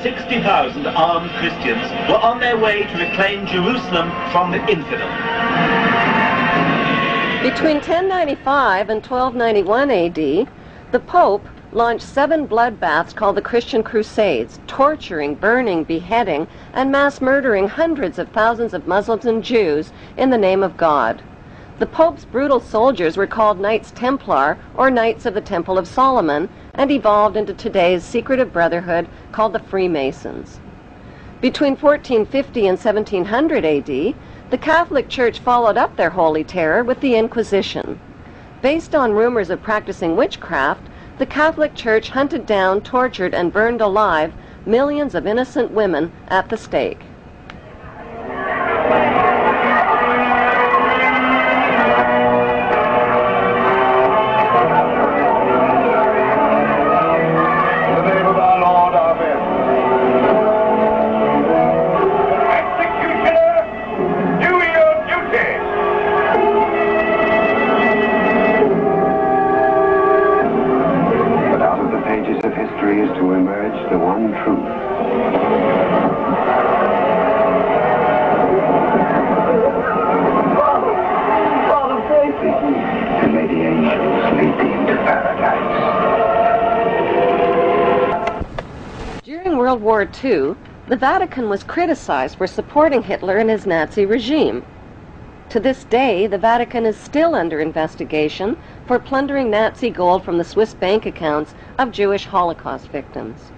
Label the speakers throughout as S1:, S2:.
S1: 60,000 armed Christians were on their way to reclaim Jerusalem from the infidel.
S2: Between 1095 and 1291 AD, the Pope launched 7 bloodbaths called the Christian Crusades, torturing, burning, beheading, and mass murdering hundreds of thousands of Muslims and Jews in the name of God. The Pope's brutal soldiers were called Knights Templar, or Knights of the Temple of Solomon, and evolved into today's secretive brotherhood called the Freemasons. Between 1450 and 1700 AD, the Catholic Church followed up their holy terror with the Inquisition. Based on rumors of practicing witchcraft, the Catholic Church hunted down, tortured, and burned alive millions of innocent women at the stake.
S3: Is to emerge the one truth.
S4: Father, pray for me.
S3: And may the angels lead thee into paradise.
S2: During World War II, the Vatican was criticized for supporting Hitler and his Nazi regime. To this day, the Vatican is still under investigation for plundering Nazi gold from the Swiss bank accounts of Jewish Holocaust victims.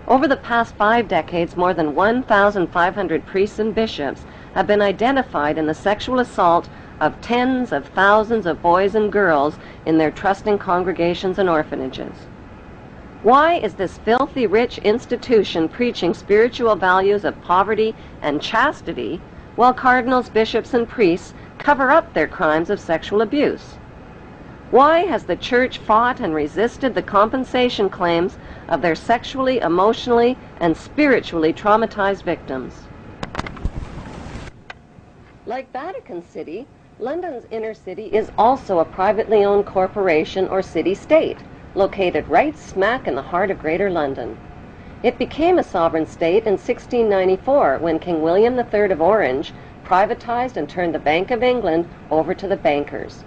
S2: Over the past 5 decades, more than 1,500 priests and bishops have been identified in the sexual assault of tens of thousands of boys and girls in their trusting congregations and orphanages. Why is this filthy rich institution preaching spiritual values of poverty and chastity while cardinals, bishops, and priests cover up their crimes of sexual abuse? Why has the Church fought and resisted the compensation claims of their sexually, emotionally, and spiritually traumatized victims? Like Vatican City, London's inner city is also a privately owned corporation or city-state, located right smack in the heart of Greater London. It became a sovereign state in 1694 when King William III of Orange privatized and turned the Bank of England over to the bankers.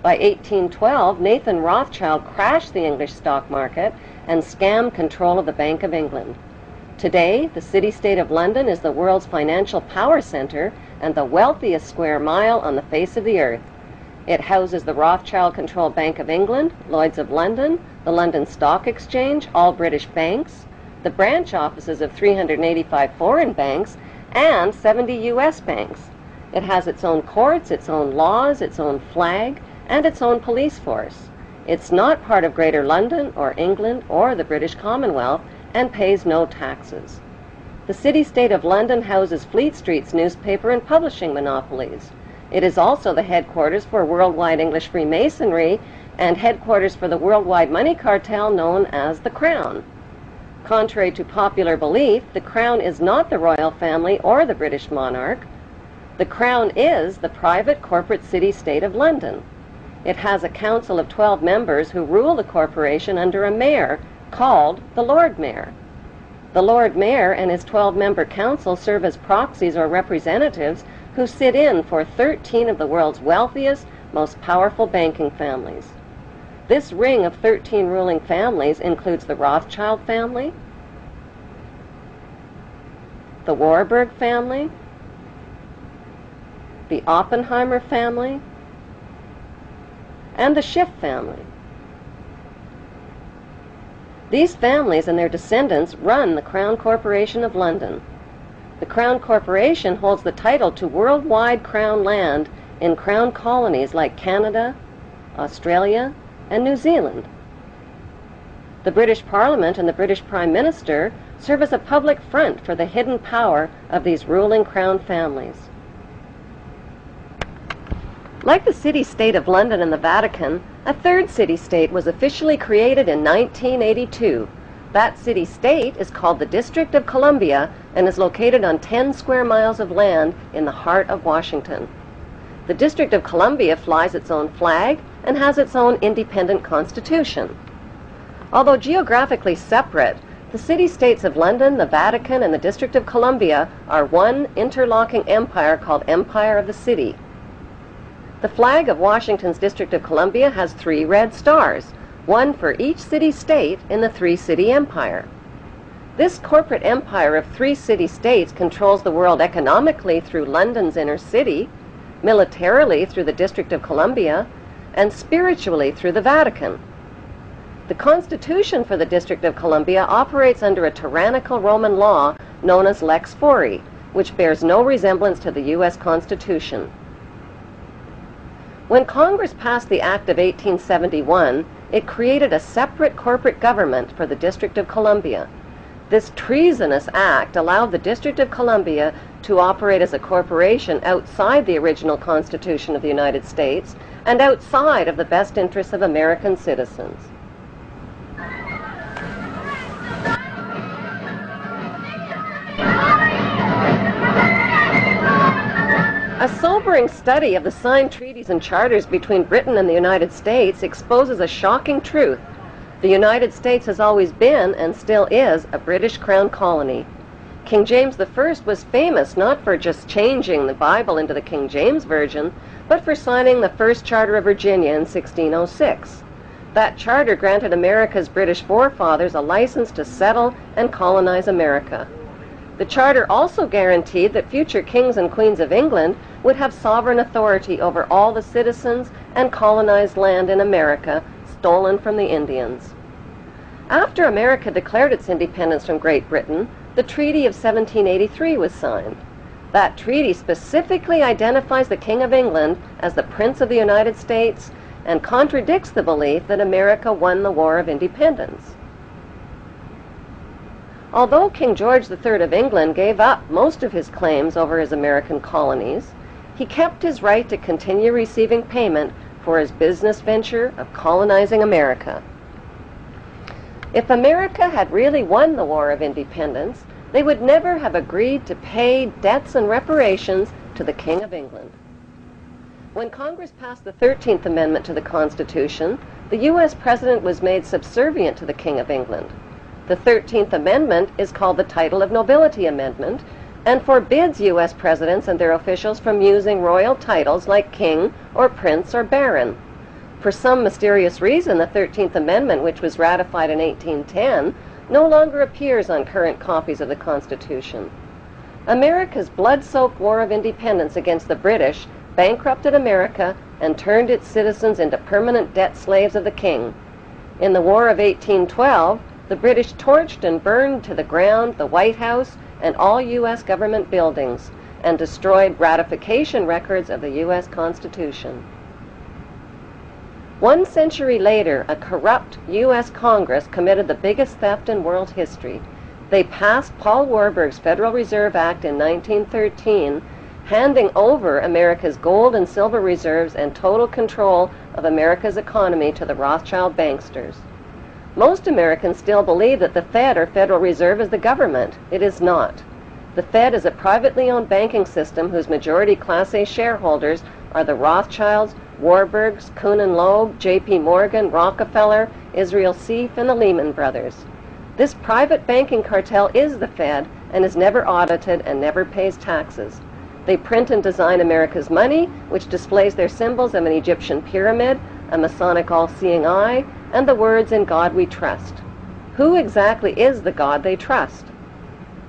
S2: By 1812, Nathan Rothschild crashed the English stock market and scammed control of the Bank of England. Today, the city-state of London is the world's financial power center and the wealthiest square mile on the face of the earth. It houses the Rothschild-controlled Bank of England, Lloyd's of London, the London Stock Exchange, all British banks, the branch offices of 385 foreign banks, and 70 U.S. banks. It has its own courts, its own laws, its own flag, and its own police force. It's not part of Greater London or England or the British Commonwealth and pays no taxes. The city-state of London houses Fleet Street's newspaper and publishing monopolies. It is also the headquarters for worldwide English Freemasonry and headquarters for the worldwide money cartel known as the Crown. Contrary to popular belief, the Crown is not the royal family or the British monarch. The Crown is the private corporate city-state of London. It has a council of 12 members who rule the corporation under a mayor called the Lord Mayor. The Lord Mayor and his 12-member council serve as proxies or representatives who sit in for 13 of the world's wealthiest, most powerful banking families. This ring of 13 ruling families includes the Rothschild family, the Warburg family, the Oppenheimer family, and the Schiff family. These families and their descendants run the Crown Corporation of London. The Crown Corporation holds the title to worldwide Crown land in Crown colonies like Canada, Australia, and New Zealand. The British Parliament and the British Prime Minister serve as a public front for the hidden power of these ruling Crown families. Like the city-state of London and the Vatican, a third city-state was officially created in 1982. That city-state is called the District of Columbia and is located on 10 square miles of land in the heart of Washington. The District of Columbia flies its own flag and has its own independent constitution. Although geographically separate, The city-states of London, the Vatican, and the District of Columbia are one interlocking empire called Empire of the City. The flag of Washington's District of Columbia has 3 red stars, one for each city-state in the 3-city empire. This corporate empire of 3 city-states controls the world economically through London's inner city, militarily through the District of Columbia, and spiritually through the Vatican. The Constitution for the District of Columbia operates under a tyrannical Roman law known as Lex Fori, which bears no resemblance to the U.S. Constitution. When Congress passed the Act of 1871, it created a separate corporate government for the District of Columbia. This treasonous act allowed the District of Columbia to operate as a corporation outside the original Constitution of the United States and outside of the best interests of American citizens. A sobering study of the signed treaties and charters between Britain and the United States exposes a shocking truth. The United States has always been, and still is, a British Crown colony. King James I was famous not for just changing the Bible into the King James Version, but for signing the first Charter of Virginia in 1606. That charter granted America's British forefathers a license to settle and colonize America. The charter also guaranteed that future kings and queens of England would have sovereign authority over all the citizens and colonized land in America stolen from the Indians. After America declared its independence from Great Britain, the Treaty of 1783 was signed. That treaty specifically identifies the King of England as the Prince of the United States and contradicts the belief that America won the War of Independence. Although King George III of England gave up most of his claims over his American colonies, he kept his right to continue receiving payment for his business venture of colonizing America. If America had really won the War of Independence, they would never have agreed to pay debts and reparations to the King of England. When Congress passed the 13th Amendment to the Constitution, the U.S. President was made subservient to the King of England. The 13th Amendment is called the Title of Nobility Amendment and forbids U.S. presidents and their officials from using royal titles like king or prince or baron. For some mysterious reason, the 13th Amendment, which was ratified in 1810, no longer appears on current copies of the Constitution. America's blood-soaked War of Independence against the British bankrupted America and turned its citizens into permanent debt slaves of the king. In the War of 1812, the British torched and burned to the ground the White House and all U.S. government buildings and destroyed ratification records of the U.S. Constitution. 1 century later, a corrupt U.S. Congress committed the biggest theft in world history. They passed Paul Warburg's Federal Reserve Act in 1913, handing over America's gold and silver reserves and total control of America's economy to the Rothschild banksters. Most Americans still believe that the Fed, or Federal Reserve, is the government. It is not. The Fed is a privately owned banking system whose majority Class A shareholders are the Rothschilds, Warburgs, Kuhn and Loeb, J.P. Morgan, Rockefeller, Israel Seif, and the Lehman Brothers. This private banking cartel is the Fed and is never audited and never pays taxes. They print and design America's money, which displays their symbols of an Egyptian pyramid, a Masonic all-seeing eye, and the words "In God We Trust." Who exactly is the God they trust?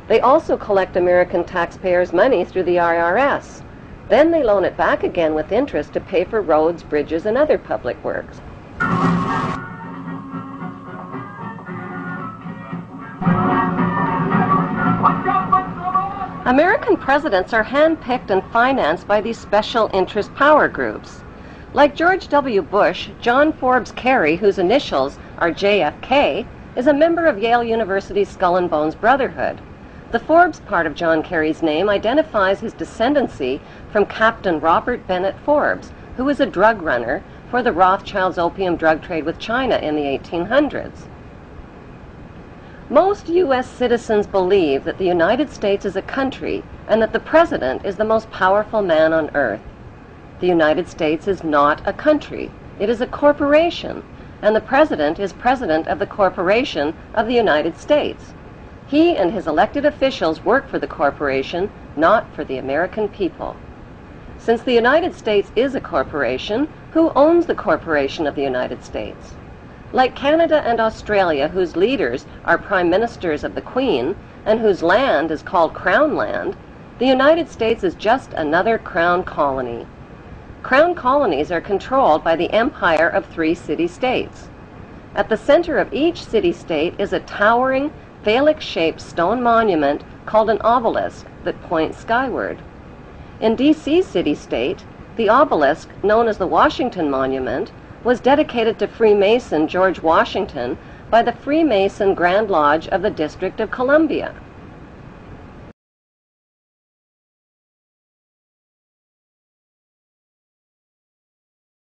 S2: They also collect American taxpayers' money through the IRS. Then they loan it back again with interest to pay for roads, bridges, and other public works. American presidents are handpicked and financed by these special interest power groups. Like George W. Bush, John Forbes Kerry, whose initials are JFK, is a member of Yale University's Skull and Bones Brotherhood. The Forbes part of John Kerry's name identifies his descendancy from Captain Robert Bennett Forbes, who was a drug runner for the Rothschilds' opium drug trade with China in the 1800s. Most U.S. citizens believe that the United States is a country and that the President is the most powerful man on earth. The United States is not a country. It is a corporation, and the President is President of the Corporation of the United States. He and his elected officials work for the corporation, not for the American people. Since the United States is a corporation, who owns the corporation of the United States? Like Canada and Australia, whose leaders are prime ministers of the Queen, and whose land is called Crown Land, the United States is just another Crown colony. Crown colonies are controlled by the empire of 3 city-states. At the center of each city-state is a towering, phallic-shaped stone monument called an obelisk that points skyward. In D.C. city-state, the obelisk, known as the Washington Monument, was dedicated to Freemason George Washington by the Freemason Grand Lodge of the District of Columbia.